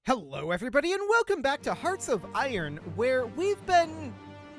Hello everybody and welcome back to Hearts of Iron, where we've been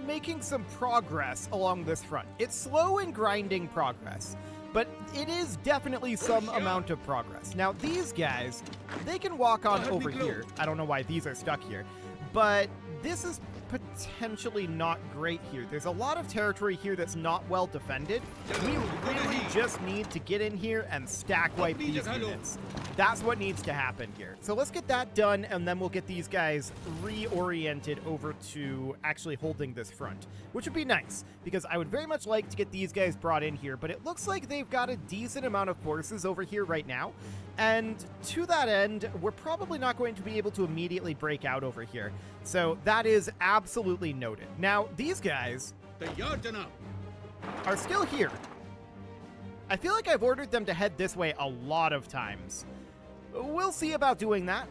making some progress along this front. It's slow and grinding progress, but it is definitely some amount of progress. Now these guys, they can walk on over here. I don't know why these are stuck here, but this is potentially not great here. There's a lot of territory here that's not well defended. We really just need to get in here and stack wipe these units. That's what needs to happen here. So let's get that done, and then we'll get these guys reoriented over to actually holding this front, which would be nice, because I would very much like to get these guys brought in here, but it looks like they've got a decent amount of forces over here right now, and to that end, we're probably not going to be able to immediately break out over here. So that is absolutely noted. Now, these guys are still here. I feel like I've ordered them to head this way a lot of times. We'll see about doing that.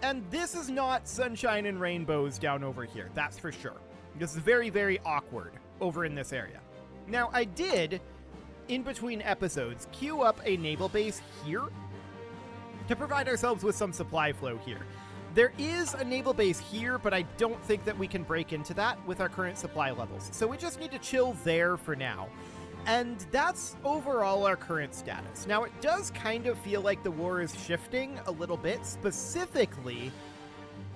And this is not sunshine and rainbows down over here, that's for sure. This is very, very awkward over in this area. Now, I did, in between episodes, queue up a naval base here to provide ourselves with some supply flow here. There is a naval base here, but I don't think that we can break into that with our current supply levels. So we just need to chill there for now. And that's overall our current status. Now, it does kind of feel like the war is shifting a little bit. Specifically,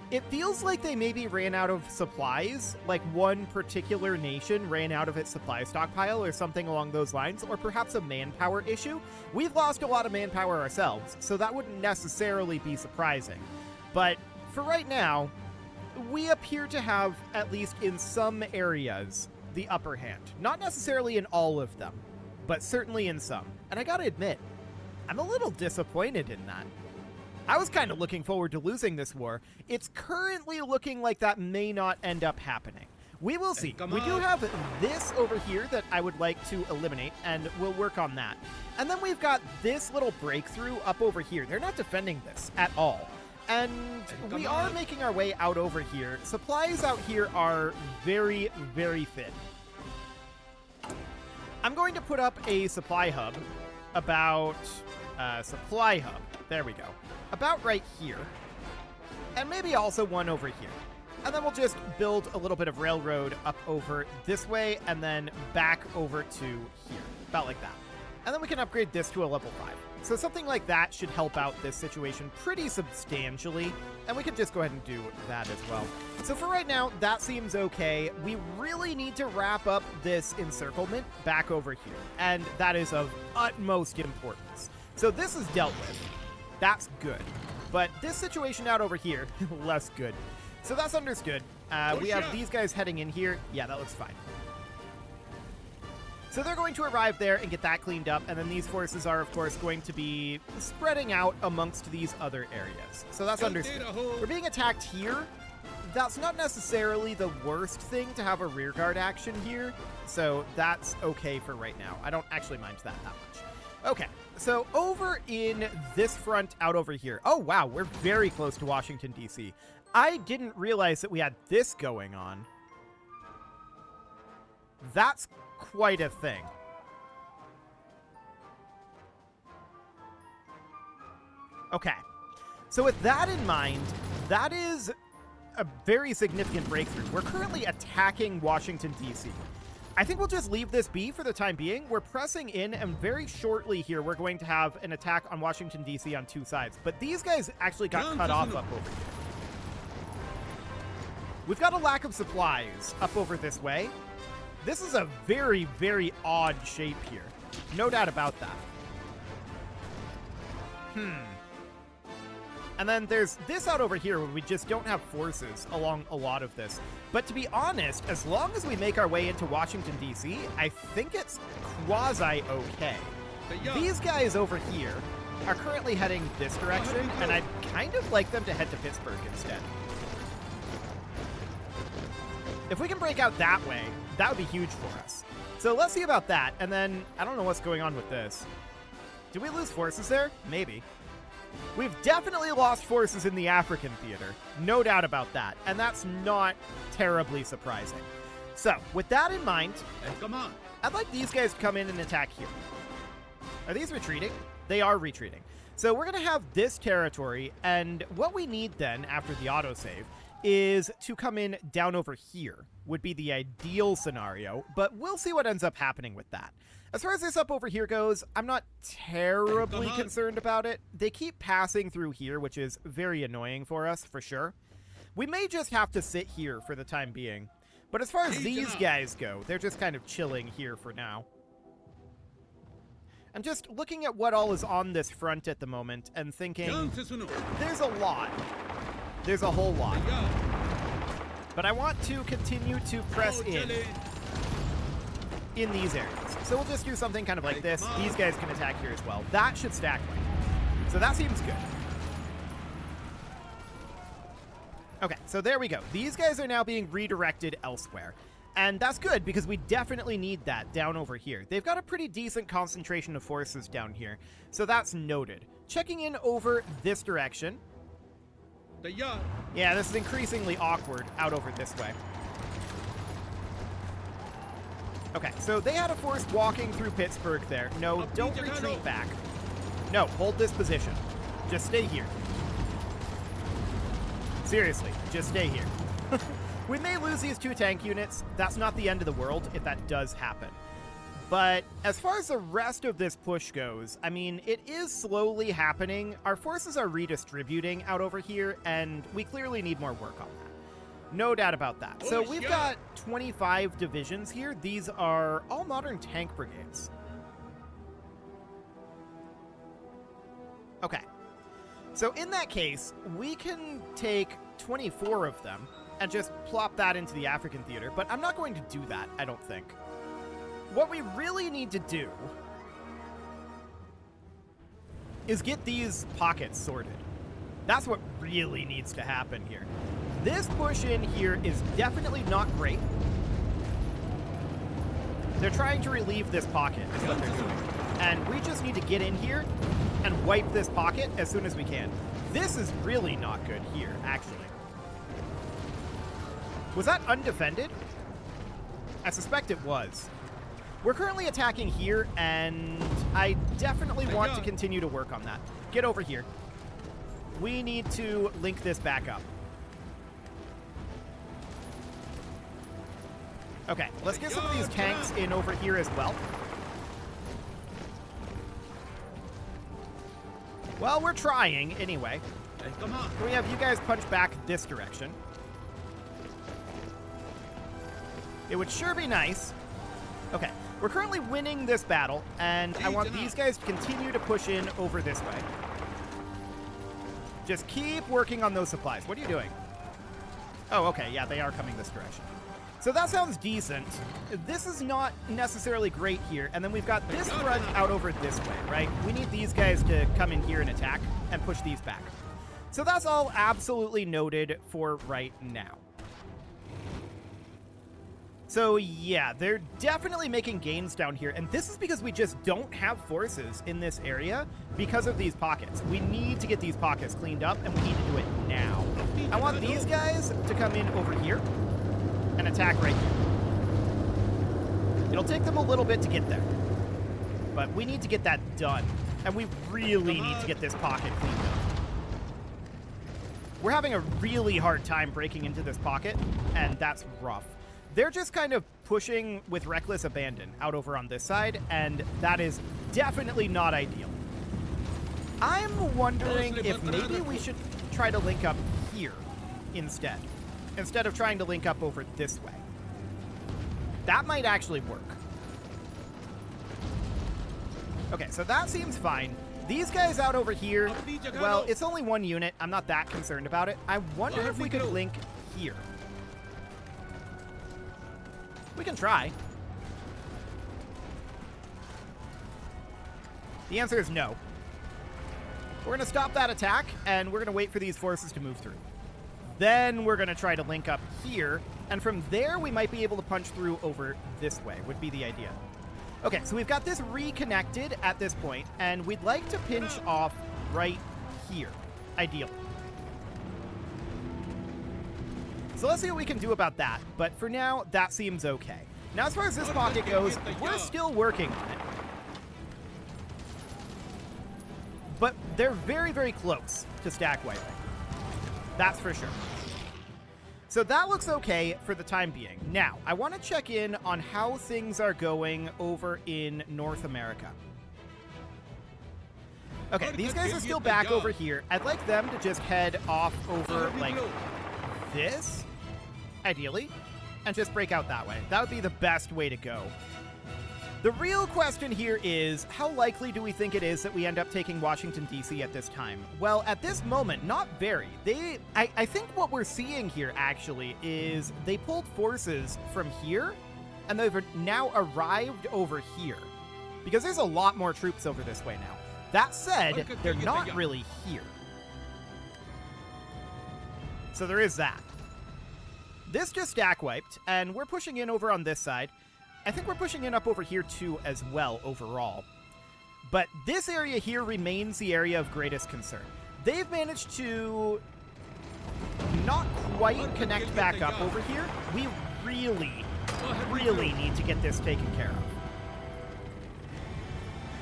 it feels like they maybe ran out of supplies, like one particular nation ran out of its supply stockpile or something along those lines, or perhaps a manpower issue. We've lost a lot of manpower ourselves, so that wouldn't necessarily be surprising. But for right now, we appear to have, at least in some areas, the upper hand. Not necessarily in all of them, but certainly in some. And I gotta admit, I'm a little disappointed in that. I was kind of looking forward to losing this war. It's currently looking like that may not end up happening. We will see. We do have this over here that I would like to eliminate, and we'll work on that. And then we've got this little breakthrough up over here. They're not defending this at all. And we are making our way out over here. Supplies out here are very, very thin. I'm going to put up a supply hub about... supply hub. There we go. About right here. And maybe also one over here. And then we'll just build a little bit of railroad up over this way and then back over to here. About like that. And then we can upgrade this to a level 5. So something like that should help out this situation pretty substantially, and we could just go ahead and do that as well. So for right now, that seems okay. We really need to wrap up this encirclement back over here, and that is of utmost importance. So this is dealt with. That's good. But this situation out over here, less good. So that's understood. We have these guys heading in here. Yeah, that looks fine. So they're going to arrive there and get that cleaned up, and then these forces are, of course, going to be spreading out amongst these other areas. So that's understood. We're being attacked here. That's not necessarily the worst thing to have a rearguard action here, so that's okay for right now. I don't actually mind that much. Okay, so over in this front out over here. Oh, wow, we're very close to Washington, D.C. I didn't realize that we had this going on. That's quite a thing. Okay, so with that in mind, that is a very significant breakthrough. We're currently attacking Washington, D.C. I think we'll just leave this be for the time being. We're pressing in, and very shortly here, we're going to have an attack on Washington, D.C. on two sides. But these guys actually got cut off up over here. We've got a lack of supplies up over this way. This is a very, very odd shape here. No doubt about that. And then there's this out over here where we just don't have forces along a lot of this. But to be honest, as long as we make our way into Washington, D.C., I think it's quasi-okay. These guys over here are currently heading this direction, and I'd kind of like them to head to Pittsburgh instead. If we can break out that way, that would be huge for us. So let's see about that, and then I don't know what's going on with this. Did we lose forces there? Maybe. We've definitely lost forces in the African theater, no doubt about that, and that's not terribly surprising. So, with that in mind, I'd like these guys to come in and attack here. Are these retreating? They are retreating. So we're going to have this territory, and what we need then, after the autosave, is to come in down over here, would be the ideal scenario, but we'll see what ends up happening with that. As far as this up over here goes, I'm not terribly concerned about it. They keep passing through here, which is very annoying for us, for sure. We may just have to sit here for the time being. But as far as these guys go, they're just kind of chilling here for now. I'm just looking at what all is on this front at the moment and thinking, there's a lot. There's a whole lot. But I want to continue to press in these areas. So we'll just do something kind of like this. These guys can attack here as well. That should stack right. So that seems good. Okay, so there we go. These guys are now being redirected elsewhere. And that's good, because we definitely need that down over here. They've got a pretty decent concentration of forces down here, so that's noted. Checking in over this direction. Yeah, this is increasingly awkward out over this way. Okay, so they had a force walking through Pittsburgh there. No, don't retreat back. No, hold this position. Just stay here. Seriously, just stay here. We may lose these 2 tank units. That's not the end of the world if that does happen. But as far as the rest of this push goes, I mean, it is slowly happening. Our forces are redistributing out over here, and we clearly need more work on that. No doubt about that. So we've got 25 divisions here. These are all modern tank brigades. Okay. So in that case, we can take 24 of them and just plop that into the African theater, but I'm not going to do that, I don't think. What we really need to do is get these pockets sorted. That's what really needs to happen here. This push in here is definitely not great. They're trying to relieve this pocket, is what they're doing. And we just need to get in here and wipe this pocket as soon as we can. This is really not good here, actually. Was that undefended? I suspect it was. We're currently attacking here, and I definitely want to continue to work on that. Get over here. We need to link this back up. Okay, let's get some of these tanks in over here as well. Well, we're trying, anyway. Can we have you guys punch back this direction? It would sure be nice. Okay, we're currently winning this battle, and I want these guys to continue to push in over this way. Just keep working on those supplies. What are you doing? Oh, okay, yeah, they are coming this direction. So that sounds decent. This is not necessarily great here, and then we've got this front out over this way, right? We need these guys to come in here and attack and push these back. So that's all absolutely noted for right now. So yeah, they're definitely making gains down here, and this is because we just don't have forces in this area because of these pockets. We need to get these pockets cleaned up, and we need to do it now. I want these guys to come in over here and attack right here. It'll take them a little bit to get there, but we need to get that done, and we really need to get this pocket cleaned up. We're having a really hard time breaking into this pocket, and that's rough. They're just kind of pushing with reckless abandon out over on this side, and that is definitely not ideal. I'm wondering if maybe we should try to link up here instead of trying to link up over this way. That might actually work. Okay, so that seems fine. These guys out over here, well, it's only 1 unit. I'm not that concerned about it. I wonder if we could link here. We can try. The answer is no. We're going to stop that attack, and we're going to wait for these forces to move through. Then we're going to try to link up here, and from there we might be able to punch through over this way, would be the idea. Okay, so we've got this reconnected at this point, and we'd like to pinch off right here, ideally. So let's see what we can do about that, but for now, that seems okay. Now, as far as this pocket goes, we're still working on it. But they're very, very close to stack wiping. That's for sure. So that looks okay for the time being. Now, I want to check in on how things are going over in North America. Okay, these guys are still back over here. I'd like them to just head off over, like, this, ideally, and just break out that way. That would be the best way to go. The real question here is, how likely do we think it is that we end up taking Washington, D.C. at this time? Well, at this moment, not very. I think what we're seeing here, actually, is they pulled forces from here, and they've now arrived over here. Because there's a lot more troops over this way now. That said, they're not really here. So there is that. This just stack wiped, and we're pushing in over on this side. I think we're pushing in up over here too as well overall. But this area here remains the area of greatest concern. They've managed to not quite connect back up over here. We really, really need to get this taken care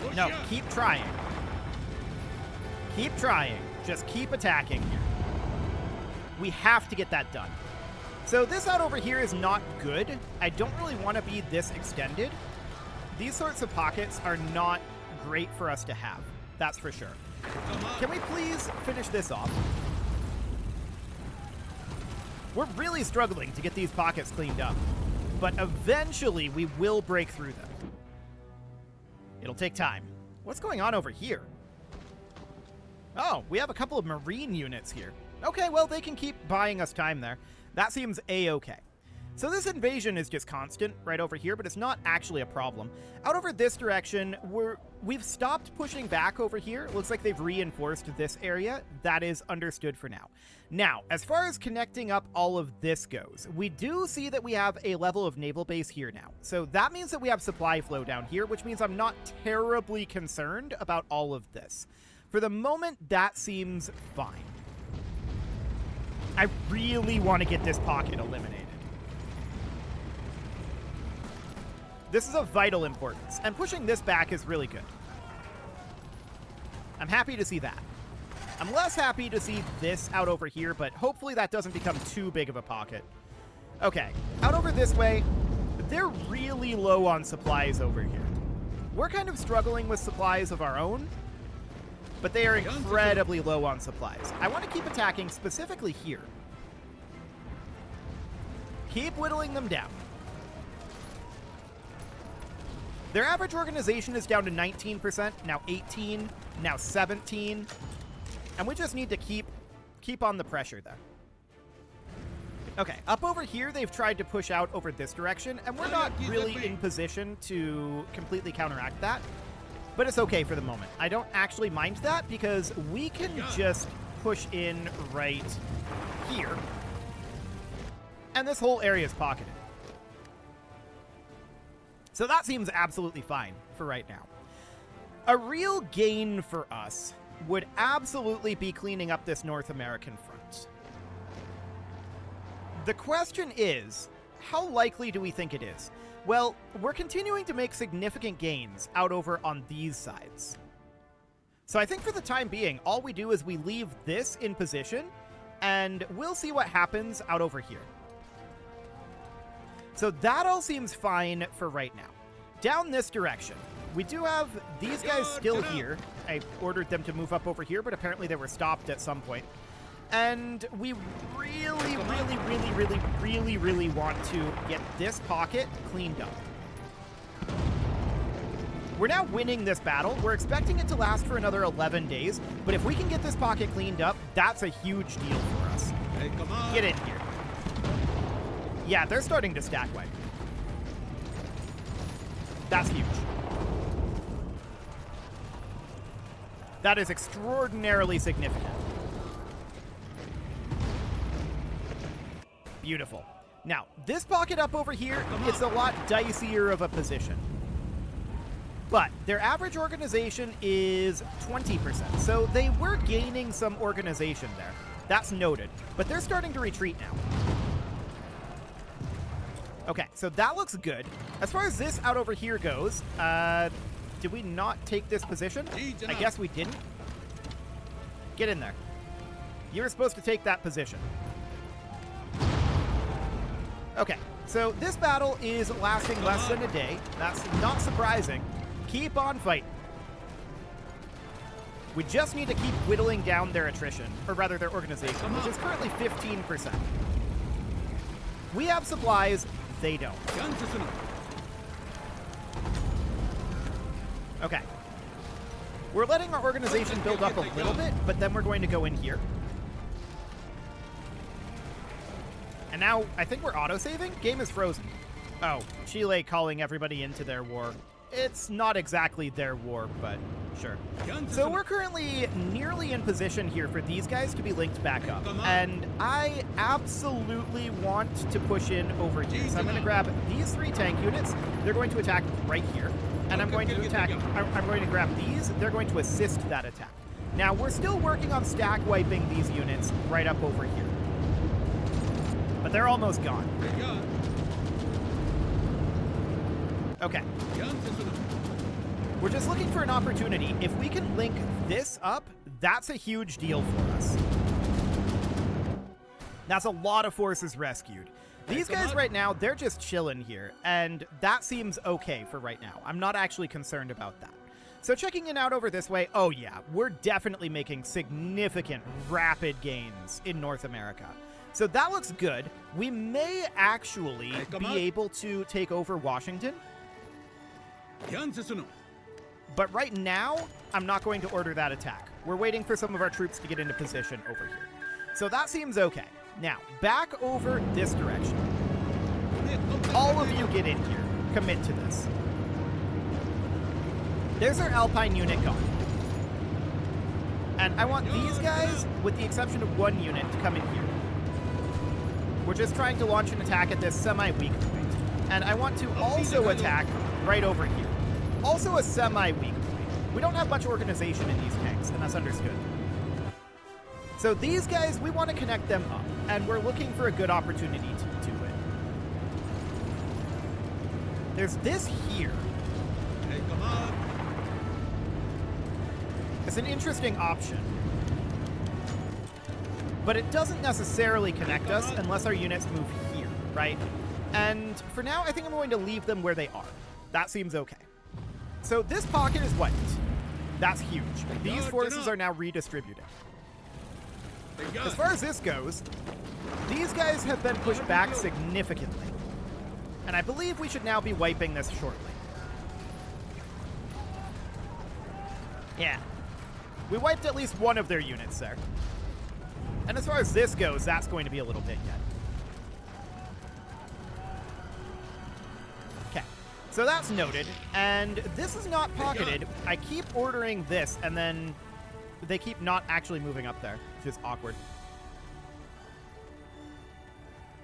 of. No, keep trying. Keep trying. Just keep attacking here. We have to get that done. So this out over here is not good. I don't really want to be this extended. These sorts of pockets are not great for us to have. That's for sure. Can we please finish this off? We're really struggling to get these pockets cleaned up, but eventually we will break through them. It'll take time. What's going on over here? Oh, we have a couple of Marine units here. Okay, well, they can keep buying us time there. That seems a-okay. So this invasion is just constant right over here, but it's not actually a problem. Out over this direction, we've stopped pushing back over here. It looks like they've reinforced this area. That is understood for now. Now, as far as connecting up all of this goes, we do see that we have a level of naval base here now. So that means that we have supply flow down here, which means I'm not terribly concerned about all of this. For the moment, that seems fine. I really want to get this pocket eliminated. This is of vital importance, and pushing this back is really good. I'm happy to see that. I'm less happy to see this out over here, but hopefully that doesn't become too big of a pocket. Okay, out over this way, they're really low on supplies over here. We're kind of struggling with supplies of our own, but they are incredibly low on supplies. I want to keep attacking specifically here. Keep whittling them down. Their average organization is down to 19%, now 18, now 17, and we just need to keep on the pressure there. Okay, up over here, they've tried to push out over this direction, and we're not really in position to completely counteract that, but it's okay for the moment. I don't actually mind that because we can just push in right here, and this whole area is pocketed. So that seems absolutely fine for right now. A real gain for us would absolutely be cleaning up this North American front. The question is, how likely do we think it is? Well, we're continuing to make significant gains out over on these sides. So I think for the time being, all we do is we leave this in position, and we'll see what happens out over here. So that all seems fine for right now. Down this direction, we do have these guys still here. I ordered them to move up over here, but apparently they were stopped at some point. And we really want to get this pocket cleaned up. We're now winning this battle. We're expecting it to last for another 11 days, but if we can get this pocket cleaned up, that's a huge deal for us. Hey, come on. Get in here. Yeah, they're starting to stack wipe. That's huge. That is extraordinarily significant. Beautiful. Now, this pocket up over here, it's a lot dicier of a position. But their average organization is 20%, so they were gaining some organization there. That's noted. But they're starting to retreat now. Okay, so that looks good. As far as this out over here goes, did we not take this position? I guess we didn't. Get in there. You were supposed to take that position. Okay, so this battle is lasting less than a day. That's not surprising. Keep on fighting. We just need to keep whittling down their attrition, or rather their organization, which is currently 15%. We have supplies, they don't. Okay. We're letting our organization build up a little bit, but then we're going to go in here. And now, I think we're auto-saving? Game is frozen. Oh, Chile calling everybody into their war. It's not exactly their war, but sure. So we're currently nearly in position here for these guys to be linked back up. And I absolutely want to push in over here. So I'm going to grab these 3 tank units. They're going to attack right here. And I'm going to attack, I'm going to grab these. They're going to assist that attack. Now, we're still working on stack wiping these units right up over here. But they're almost gone. Okay. We're just looking for an opportunity. If we can link this up, that's a huge deal for us. That's a lot of forces rescued. These guys right now, they're just chilling here, and that seems okay for right now. I'm not actually concerned about that. So checking it out over this way, oh yeah, we're definitely making significant, rapid gains in North America. So that looks good. We may actually be able to take over Washington. But right now, I'm not going to order that attack. We're waiting for some of our troops to get into position over here. So that seems okay. Now, back over this direction. All of you get in here. Commit to this. There's our Alpine unit gone. And I want these guys, with the exception of 1 unit, to come in here. We're just trying to launch an attack at this semi-weak point. And I want to also attack right over here. Also a semi-weak point. We don't have much organization in these tanks, and that's understood. So these guys, we want to connect them up, and we're looking for a good opportunity to do it. There's this here. Hey, come on. It's an interesting option. But it doesn't necessarily connect us unless our units move here, right? And for now, I think I'm going to leave them where they are. That seems okay. So this pocket is wiped. That's huge. These forces are now redistributed. As far as this goes, these guys have been pushed back significantly. And I believe we should now be wiping this shortly. Yeah. We wiped at least one of their units there. And as far as this goes, that's going to be a little bit yet. Okay. So that's noted. And this is not pocketed. I keep ordering this, and then they keep not actually moving up there. It's just awkward.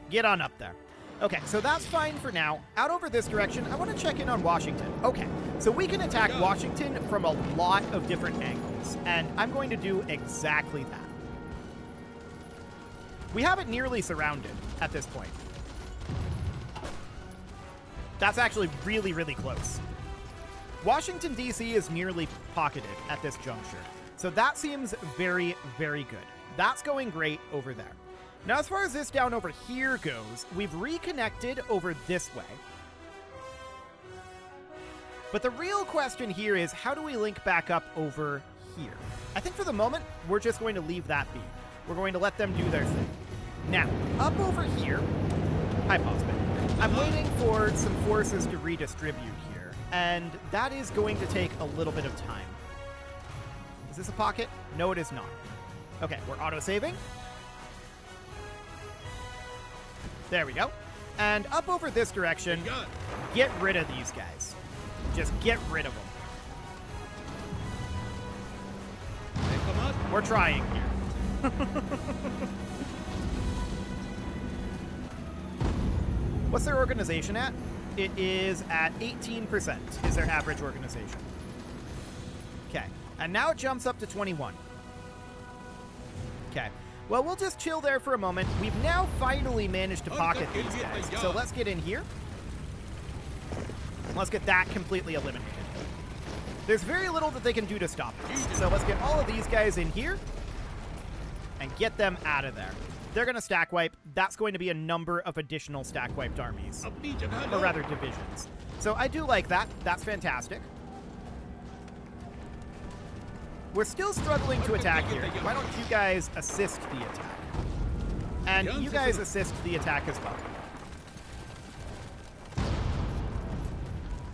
Get on up there. Okay, so that's fine for now. Out over this direction, I want to check in on Washington. Okay, so we can attack Washington from a lot of different angles, and I'm going to do exactly that. We have it nearly surrounded at this point. That's actually really, really close. Washington, D.C. is nearly pocketed at this juncture. So that seems very, very good. That's going great over there. Now, as far as this down over here goes, we've reconnected over this way. But the real question here is, how do we link back up over here? I think for the moment, we're just going to leave that be. We're going to let them do their thing. Now, up over here, hi, Postman. I'm waiting for some forces to redistribute here, and that is going to take a little bit of time. Is this a pocket? No, it is not. Okay, we're auto-saving. There we go. And up over this direction, get rid of these guys. Just get rid of them. Hey, come on. We're trying here. What's their organization at? It is at 18% is their average organization. Okay. And now it jumps up to 21. Okay. Well, we'll just chill there for a moment. We've now finally managed to pocket these guys. So let's get in here. Let's get that completely eliminated. There's very little that they can do to stop us. So let's get all of these guys in here. and get them out of there. They're going to stack wipe. That's going to be a number of additional stack wiped armies, or rather divisions. So I do like that. That's fantastic. We're still struggling to attack here. Why don't you guys assist the attack? And you guys assist the attack as well.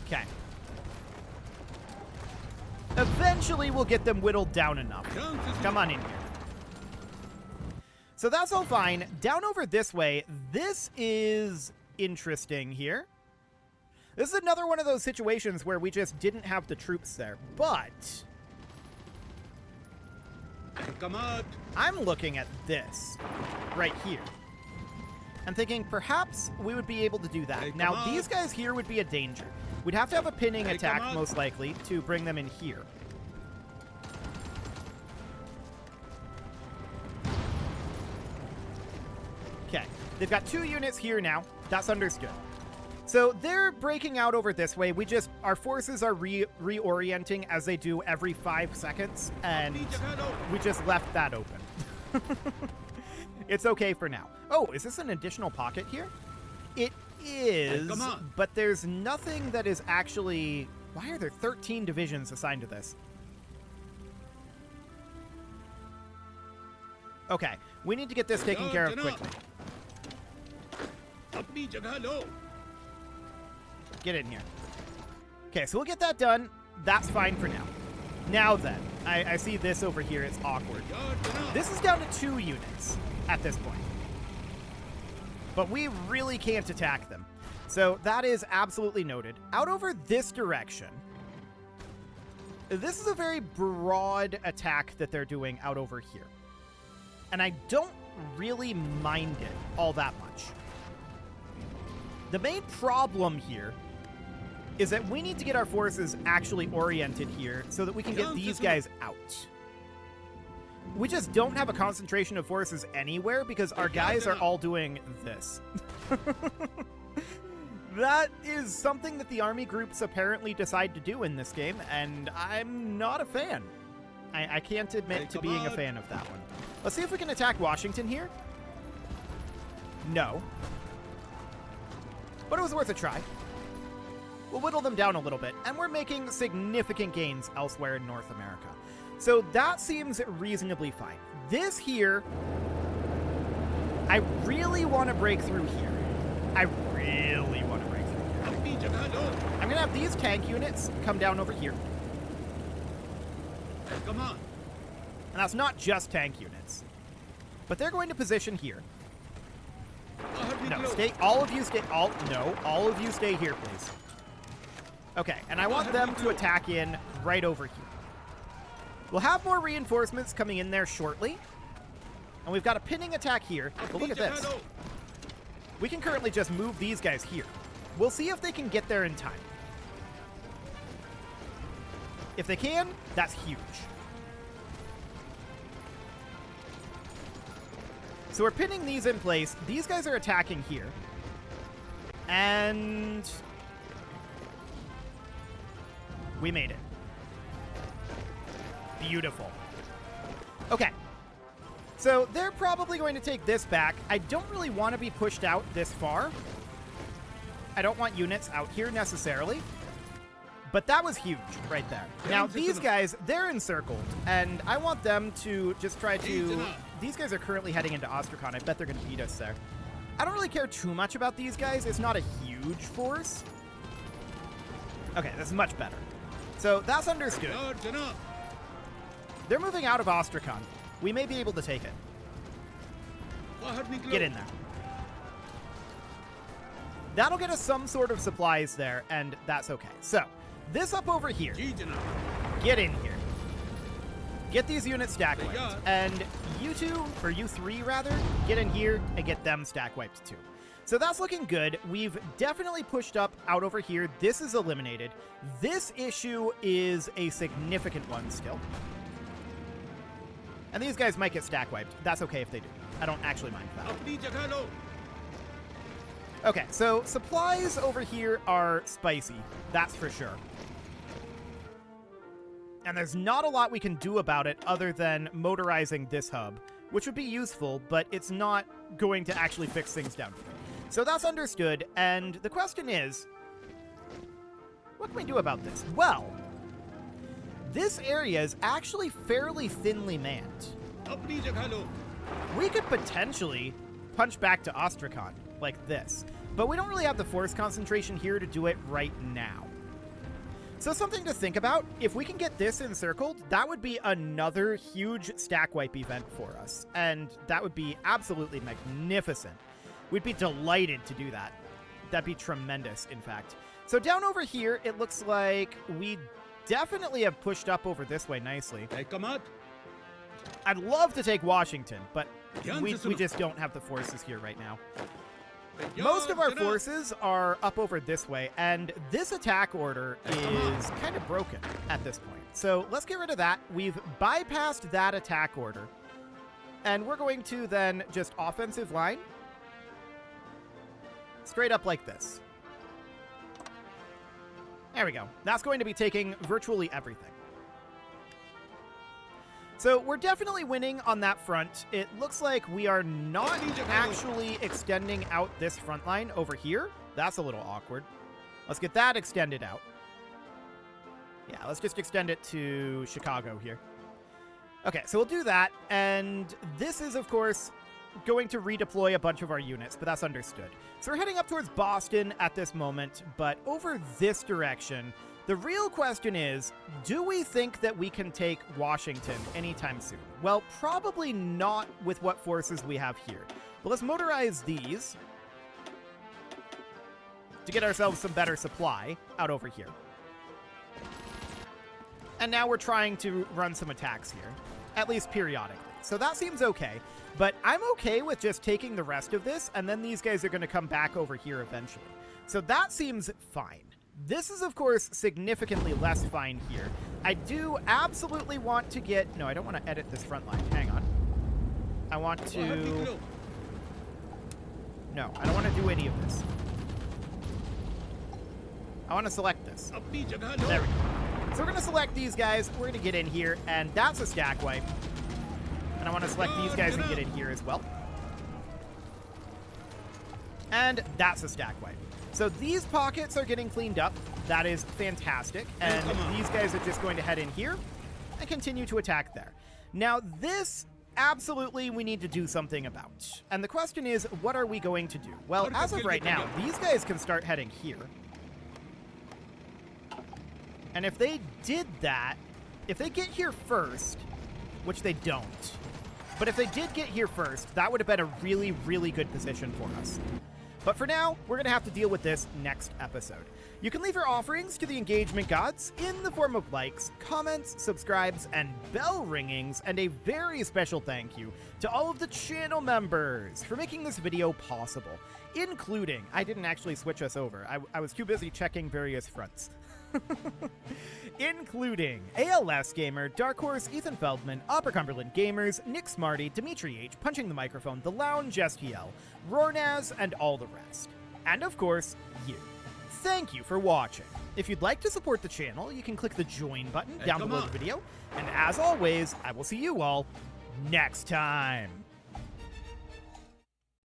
Okay. Eventually we'll get them whittled down enough. Come on in here. So that's all fine. Down over this way, this is interesting here. This is another one of those situations where we just didn't have the troops there. But I'm looking at this right here and thinking perhaps we would be able to do that. Now, these guys here would be a danger. We'd have to have a pinning attack, most likely, to bring them in here. Okay, they've got 2 units here now. That's understood. So they're breaking out over this way. Our forces are reorienting as they do every 5 seconds, and we just left that open. It's okay for now. Oh, is this an additional pocket here? It is, but there's nothing that is actually... Why are there 13 divisions assigned to this? Okay, we need to get this taken care of quickly. Get in here. Okay, so we'll get that done. That's fine for now. Now then, I see this over here. It's awkward. This is down to 2 units at this point. But we really can't attack them. So that is absolutely noted. Out over this direction, this is a very broad attack that they're doing out over here. And I don't really mind it all that much. The main problem here is that we need to get our forces actually oriented here so that we can get these guys out. We just don't have a concentration of forces anywhere because our guys are all doing this. That is something that the army groups apparently decide to do in this game, and I'm not a fan. I can't admit to being a fan of that one. Let's see if we can attack Washington here. No. But it was worth a try. We'll whittle them down a little bit, and we're making significant gains elsewhere in North America. So that seems reasonably fine. This here, I really want to break through here. I really want to break through here. I'm going to have these tank units come down over here. Come on. And that's not just tank units. But they're going to position here. No, stay. All of you stay. All of you stay here, please. Okay, and I want them to attack in right over here. We'll have more reinforcements coming in there shortly. And we've got a pinning attack here. But look at this. We can currently just move these guys here. We'll see if they can get there in time. If they can, that's huge. So we're pinning these in place. These guys are attacking here. And we made it. Beautiful. Okay. So they're probably going to take this back. I don't really want to be pushed out this far. I don't want units out here necessarily. But that was huge right there. Now, these guys, they're encircled, and I want them to just try to... These guys are currently heading into Astrakhan. I bet they're going to beat us there. I don't really care too much about these guys. It's not a huge force. Okay, this is much better. So that's understood. They're moving out of Astrakhan. We may be able to take it. Get in there. That'll get us some sort of supplies there, and that's okay. So, this up over here. Get in here. Get these units stack wiped. And you two, or you three rather, get in here and get them stack wiped too. So that's looking good. We've definitely pushed up out over here. This is eliminated. This issue is a significant one still. And these guys might get stack wiped. That's okay if they do. I don't actually mind that. Okay, so supplies over here are spicy. That's for sure. And there's not a lot we can do about it other than motorizing this hub, which would be useful, but it's not going to actually fix things down here. So that's understood, and the question is, what can we do about this? Well, this area is actually fairly thinly manned. अपनी जगह लो. We could potentially punch back to Ostrakhan like this, but we don't really have the force concentration here to do it right now. So something to think about, if we can get this encircled, that would be another huge stack wipe event for us, and that would be absolutely magnificent. We'd be delighted to do that. That'd be tremendous, in fact. So down over here, it looks like we definitely have pushed up over this way nicely. Hey, come on. I'd love to take Washington, but we just don't have the forces here right now. Most of our forces are up over this way, and this attack order is kind of broken at this point. So let's get rid of that. We've bypassed that attack order, and we're going to then just offensive line straight up like this. There we go. That's going to be taking virtually everything. So we're definitely winning on that front. It looks like we are not actually extending out this front line over here. That's a little awkward. Let's get that extended out. Yeah, let's just extend it to Chicago here. Okay, so we'll do that. And this is, of course, going to redeploy a bunch of our units, but that's understood. So we're heading up towards Boston at this moment, but over this direction, the real question is, do we think that we can take Washington anytime soon? Well, probably not with what forces we have here. But let's motorize these to get ourselves some better supply out over here. And now we're trying to run some attacks here, at least periodically. So that seems okay, but I'm okay with just taking the rest of this, and then these guys are going to come back over here eventually. So that seems fine. This is, of course, significantly less fine here. I do absolutely want to get... No, I don't want to edit this front line. Hang on. I want to... No, I don't want to do any of this. I want to select this. There we go. So we're going to select these guys. We're going to get in here, and that's a stack wipe. And I want to select these guys and get in here as well. And that's a stack wipe. So these pockets are getting cleaned up. That is fantastic. And these guys are just going to head in here and continue to attack there. Now, this absolutely we need to do something about. And the question is, what are we going to do? Well, as of right now, these guys can start heading here. And if they did that, if they get here first, which they don't, but if they did get here first, that would have been a really, really good position for us. But for now, we're going to have to deal with this next episode. You can leave your offerings to the engagement gods in the form of likes, comments, subscribes, and bell ringings, and a very special thank you to all of the channel members for making this video possible, including, I didn't actually switch us over, I was too busy checking various fronts. Including ALS Gamer, Dark Horse, Ethan Feldman, Upper Cumberland Gamers, Nick Smarty, Dimitri H, Punching the Microphone, The Lounge STL, Rornaz, and all the rest. And of course, you. Thank you for watching. If you'd like to support the channel, you can click the join button down below the video. And as always, I will see you all next time.